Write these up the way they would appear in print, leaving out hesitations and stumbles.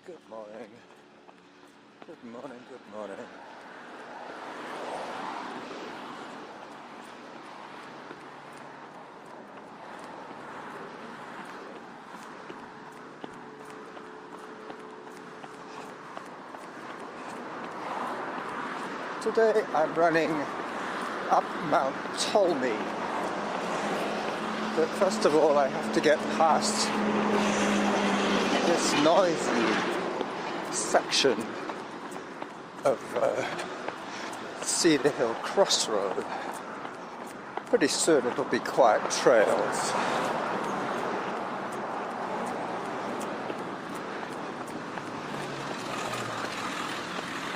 Good morning. Good morning, good morning. Today I'm running up Mount Tolmie. But first of all I have to get past this noisy section of Cedar Hill Crossroad. Pretty soon it'll be quiet trails.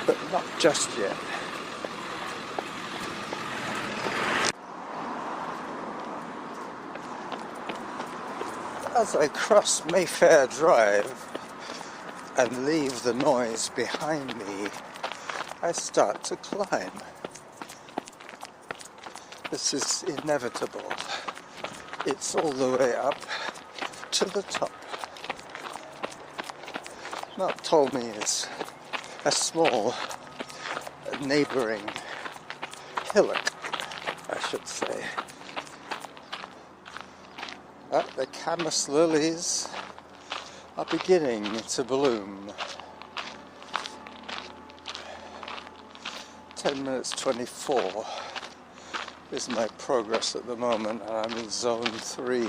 But not just yet. As I cross Mayfair Drive and leave the noise behind me, I start to climb. This is inevitable. It's all the way up to the top. Mount Tolmie is a small neighbouring hillock, I should say. The camas lilies are beginning to bloom. 10 minutes 24 is my progress at the moment, and I'm in zone 3.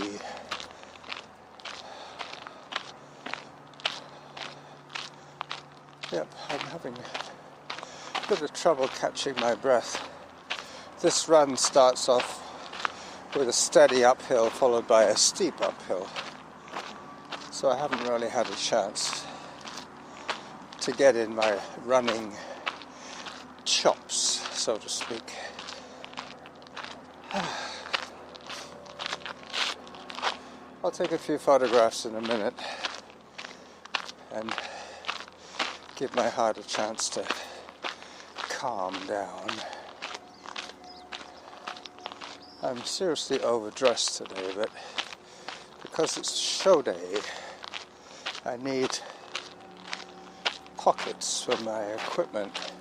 Yep, I'm having a bit of trouble catching my breath. This run starts off with a steady uphill followed by a steep uphill. So I haven't really had a chance to get in my running chops, so to speak. I'll take a few photographs in a minute and give my heart a chance to calm down. I'm seriously overdressed today, but because it's show day, I need pockets for my equipment.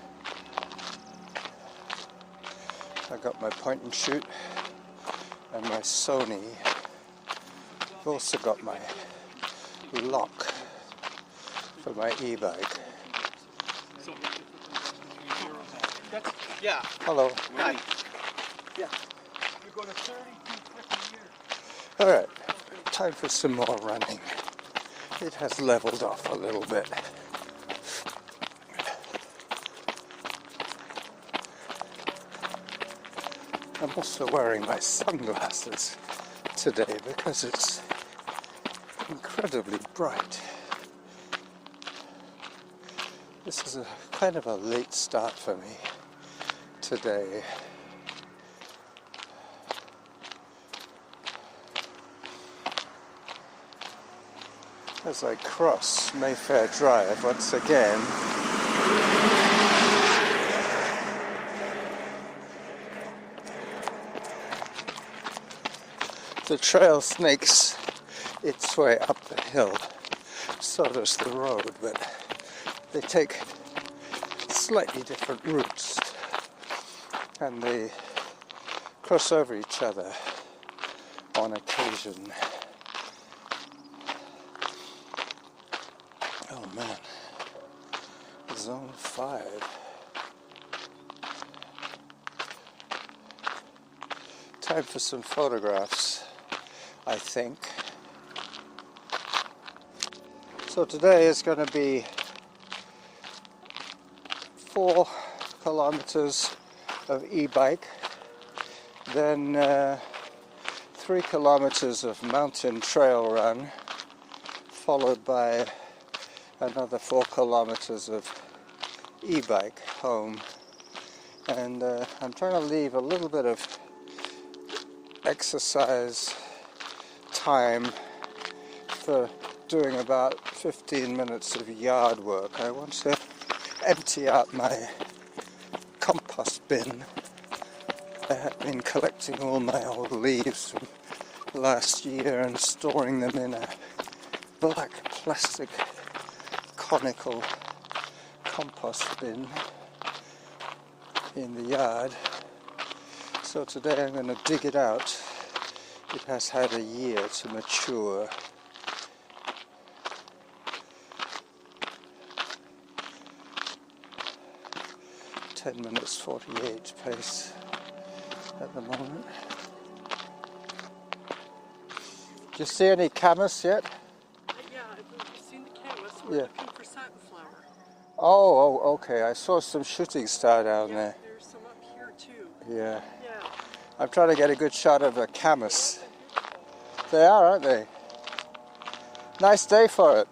I got my point and shoot and my Sony. I've also got my lock for my e-bike. Yeah. Hello. Hi. Yeah. You go to 30 too quick a year. Alright, time for some more running. It has leveled off a little bit. I'm also wearing my sunglasses today because it's incredibly bright. This is a kind of a late start for me today. As I cross Mayfair Drive once again, the trail snakes its way up the hill. So does the road, but they take slightly different routes and they cross over each other on occasion. Oh man, zone 5. Time for some photographs, I think. So today is going to be 4 kilometers of e-bike, then 3 kilometers of mountain trail run, followed by another 4 kilometers of e-bike home. And I'm trying to leave a little bit of exercise time for doing about 15 minutes of yard work. I want to empty out my compost bin. I have been collecting all my old leaves from last year and storing them in a black plastic conical compost bin in the yard. So today I'm going to dig it out. It has had a year to mature. (10:48) pace at the moment. Do you see any camas yet? Yeah, I've seen the camas. We're looking for satinflower. Oh, okay. I saw some shooting star down there. There's some up here too. Yeah. Yeah. I'm trying to get a good shot of the camas. They are, aren't they? Nice day for it.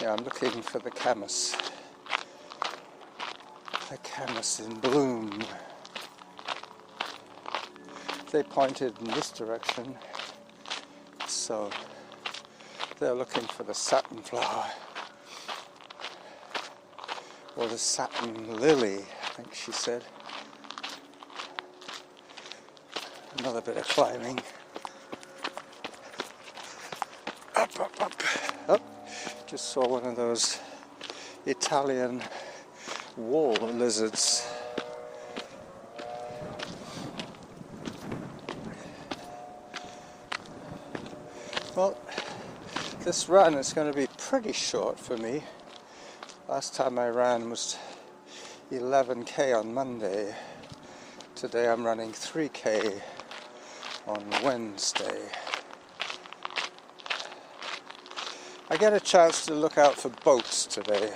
Yeah, I'm looking for the camas. The camas in bloom. They pointed in this direction, so they're looking for the satin flower, or the satin lily, I think she said. Another bit of climbing. Up, up, up, up. Just saw one of those Italian wall lizards. Well, this run is going to be pretty short for me. Last time I ran was 11k on Monday. Today I'm running 3k on Wednesday. I get a chance to look out for boats today.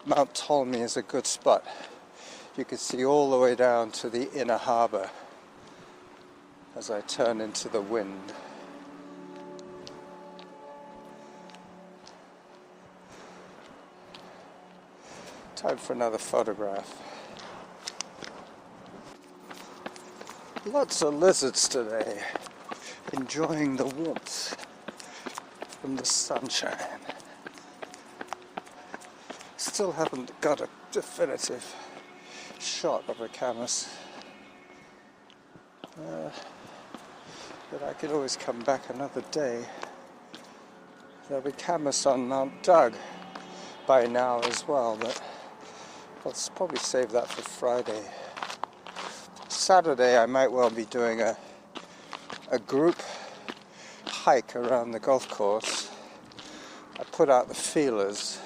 Mount Tolmie is a good spot. You can see all the way down to the inner harbour as I turn into the wind. Time for another photograph. Lots of lizards today, enjoying the warmth from the sunshine. Still haven't got a definitive shot of a camas, but I could always come back another day. There'll be camas on Mount Doug by now as well, but I'll probably save that for Friday. Saturday I might well be doing a group hike around the golf course. I put out the feelers.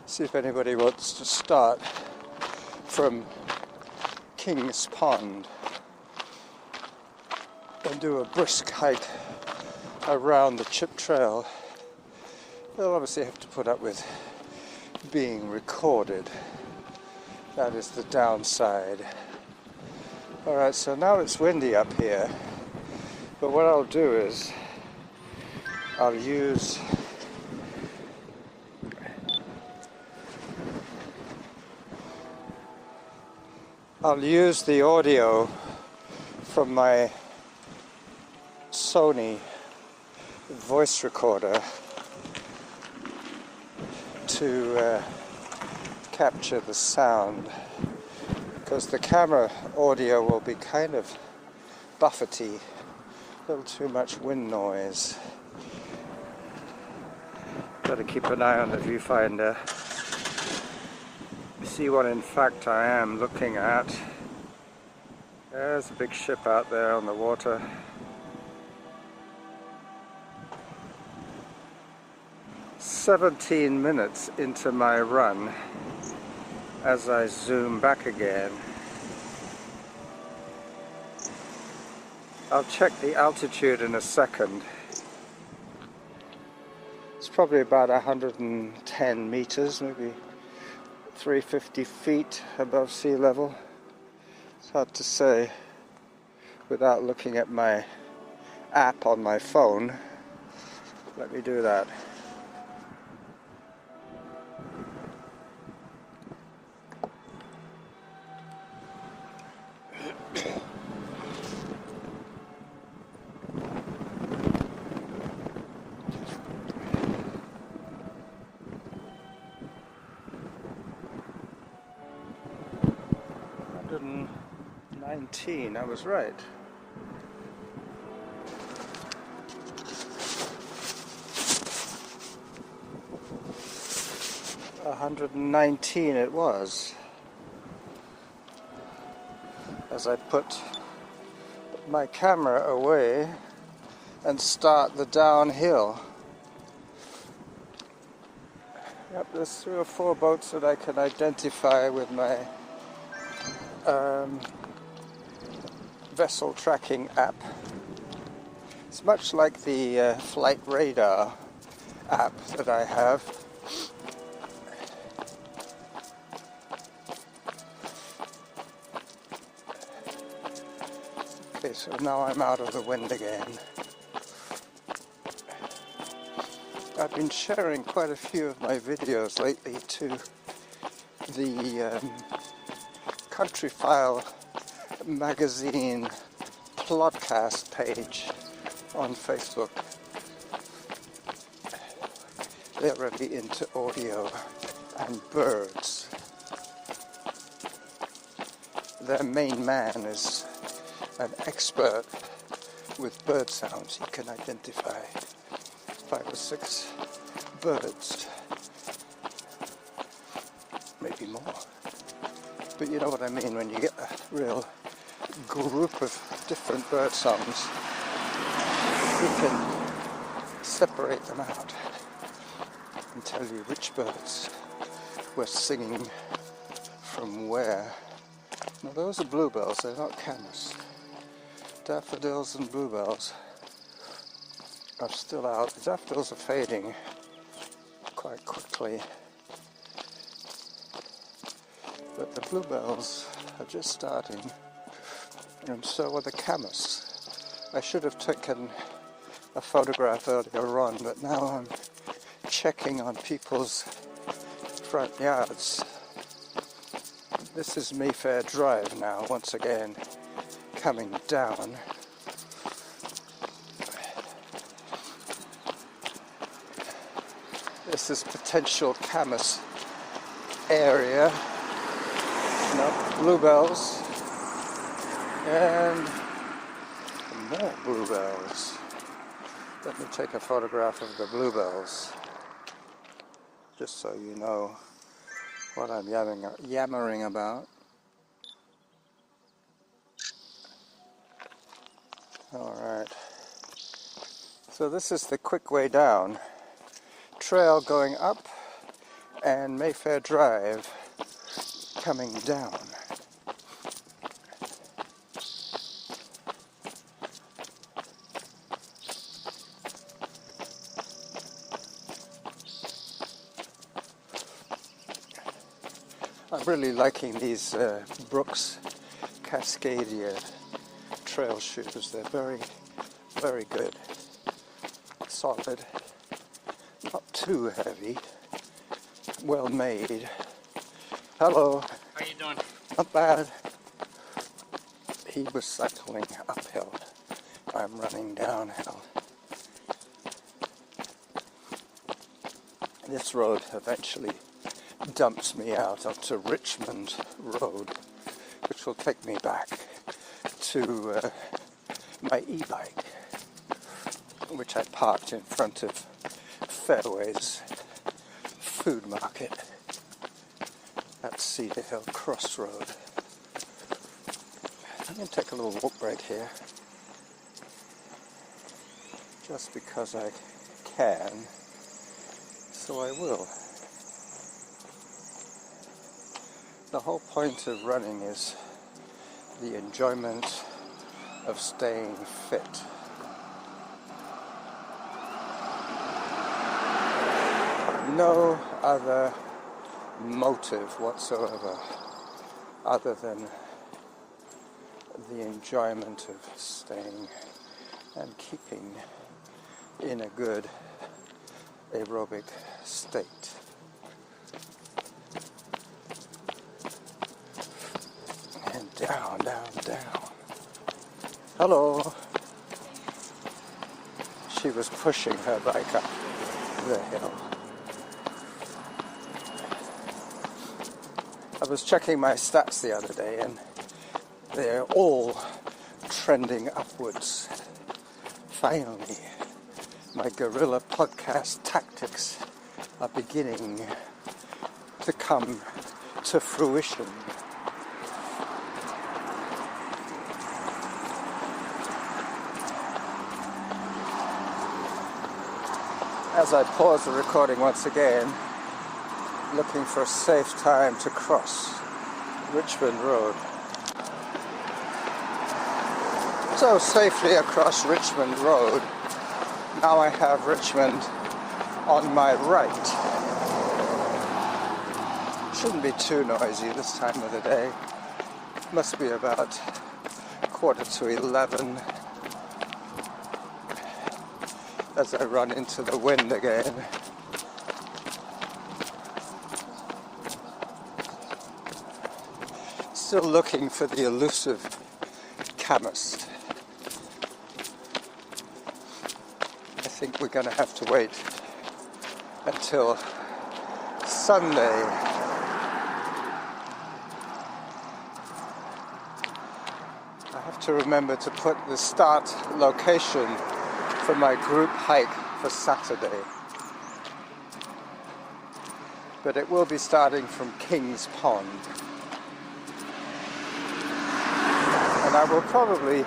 See if anybody wants to start from King's Pond and do a brisk hike around the chip trail. They'll obviously have to put up with being recorded. That is the downside. Alright, so now it's windy up here, but what I'll do is I'll use the audio from my Sony voice recorder to capture the sound, because the camera audio will be kind of buffety, a little too much wind noise. Got to keep an eye on the viewfinder. See what in fact I am looking at. There's a big ship out there on the water. "17 minutes into my run as I zoom back again. I'll check the altitude in a second. It's probably about 110 meters, maybe 350 feet above sea level. It's hard to say without looking at my app on my phone. Let me do that. I was right. 119 it was, as I put my camera away and start the downhill. Yep, there's 3 or 4 boats that I can identify with my vessel tracking app. It's much like the flight radar app that I have. Okay, so now I'm out of the wind again. I've been sharing quite a few of my videos lately to the Country File magazine podcast page on Facebook. They're really into audio and birds. Their main man is an expert with bird sounds. He can identify 5 or 6 birds, maybe more. But you know what I mean when you get a real group of different bird songs. You can separate them out and tell you which birds were singing from where. Now those are bluebells, they're not camas. Daffodils and bluebells are still out. The daffodils are fading quite quickly, but the bluebells are just starting, and so are the camas. I should have taken a photograph earlier on, but now I'm checking on people's front yards. This is Mayfair Drive now, once again coming down. This is potential camas area. No, bluebells and more bluebells. Let me take a photograph of the bluebells, just so you know what I'm yammering about. Alright, so this is the quick way down. Trail going up and Mayfair Drive coming down. I'm really liking these Brooks Cascadia trail shoes. They're very, very good. Solid. Not too heavy. Well made. Hello. How you doing? Not bad. He was cycling uphill. I'm running downhill. This road eventually dumps me out onto Richmond Road, which will take me back to my e-bike, which I parked in front of Fairways Market at Cedar Hill Crossroad. I'm going to take a little walk break here, just because I can, so I will. The whole point of running is the enjoyment of staying fit. No other motive whatsoever other than the enjoyment of staying and keeping in a good aerobic state. And down, down, down. Hello. She was pushing her bike up the hill. I was checking my stats the other day and they're all trending upwards. Finally, my guerrilla podcast tactics are beginning to come to fruition. As I pause the recording once again, looking for a safe time to cross Richmond Road. So safely across Richmond Road, now I have Richmond on my right. Shouldn't be too noisy this time of the day. Must be about 11:15 as I run into the wind again. Still looking for the elusive camas. I think we're going to have to wait until Sunday. I have to remember to put the start location for my group hike for Saturday. But it will be starting from King's Pond. And I will probably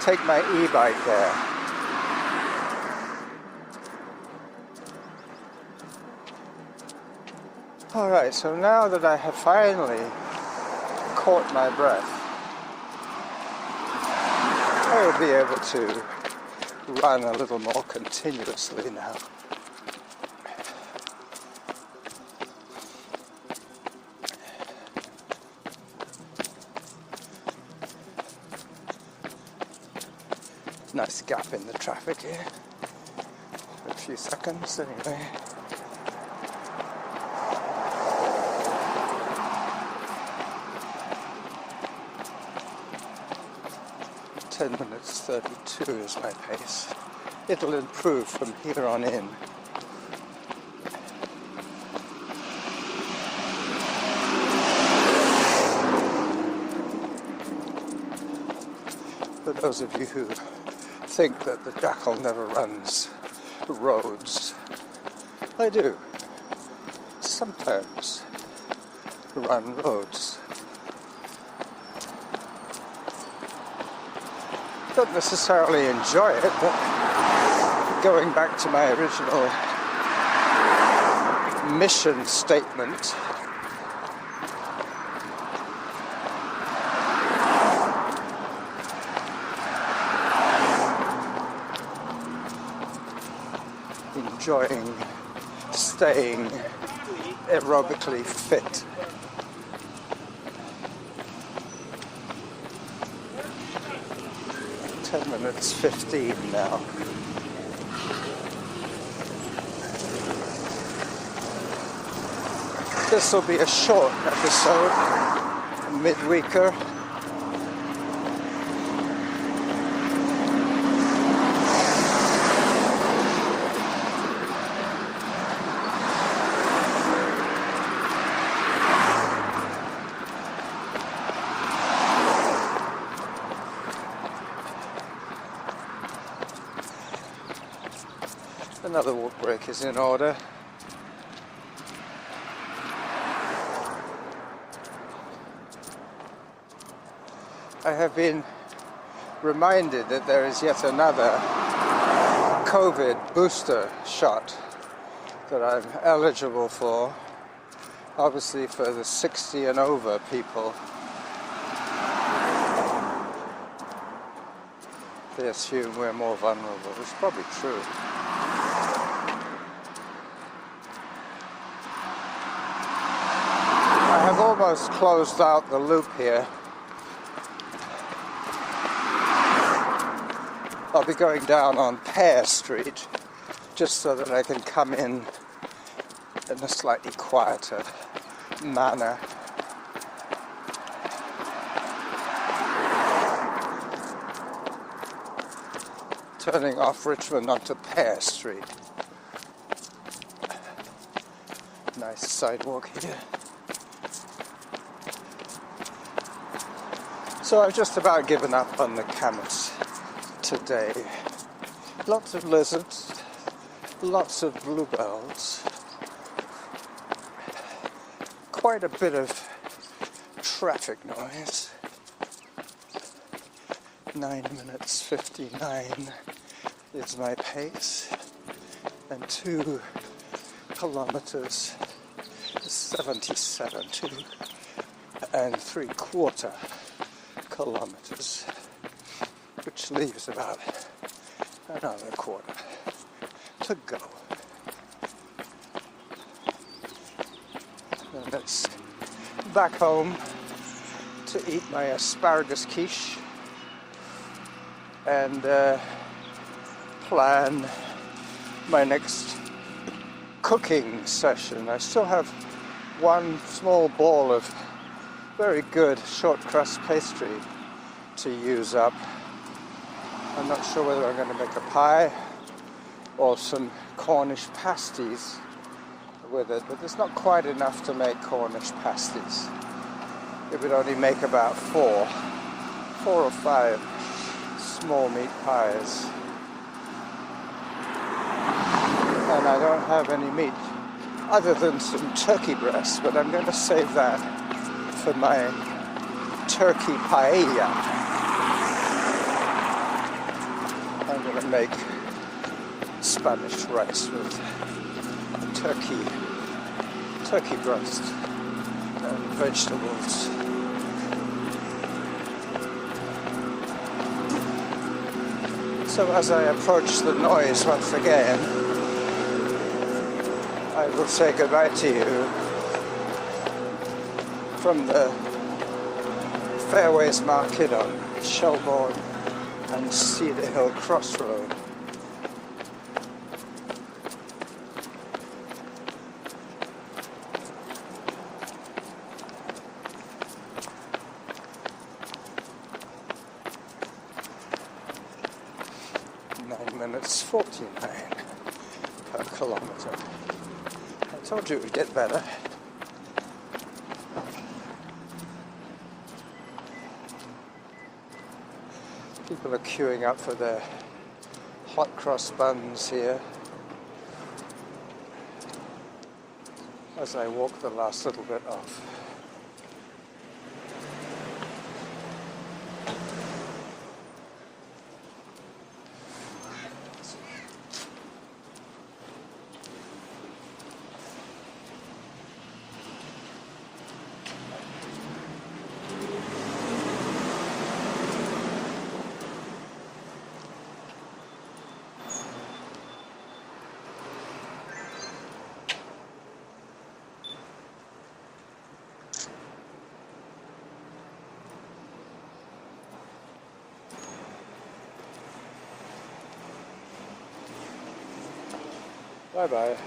take my e-bike there. Alright, so now that I have finally caught my breath, I will be able to run a little more continuously now. Nice gap in the traffic here. A few seconds anyway. (10:32) is my pace. It'll improve from here on in. For those of you who think that the Jackal never runs roads, I do sometimes run roads. Don't necessarily enjoy it, but going back to my original mission statement, enjoying staying aerobically fit. (10:15) now. This will be a short episode, a midweeker. Another walk break is in order. I have been reminded that there is yet another COVID booster shot that I'm eligible for, obviously for the 60 and over people. They assume we're more vulnerable. It's probably true. I have almost closed out the loop here. I'll be going down on Pear Street just so that I can come in a slightly quieter manner. Turning off Richmond onto Pear Street. Nice sidewalk here. So I've just about given up on the camas today. Lots of lizards, lots of bluebells, quite a bit of traffic noise. 9 minutes 59 is my pace, and 2 kilometers is 77, 2.75 kilometers, which leaves about another quarter to go. And it's back home to eat my asparagus quiche and plan my next cooking session. I still have one small ball of very good short crust pastry to use up. I'm not sure whether I'm going to make a pie or some Cornish pasties with it, but there's not quite enough to make Cornish pasties. It would only make about 4 or 5 small meat pies. And I don't have any meat other than some turkey breast, but I'm going to save that for my turkey paella. I'm going to make Spanish rice with turkey breast and vegetables. So as I approach the noise once again, I will say goodbye to you from the Fairways Market on Shelbourne and Cedar Hill Crossroad. Minutes 49 per kilometer. I told you it would get better. People are queuing up for their hot cross buns here as I walk the last little bit off. Bye-bye.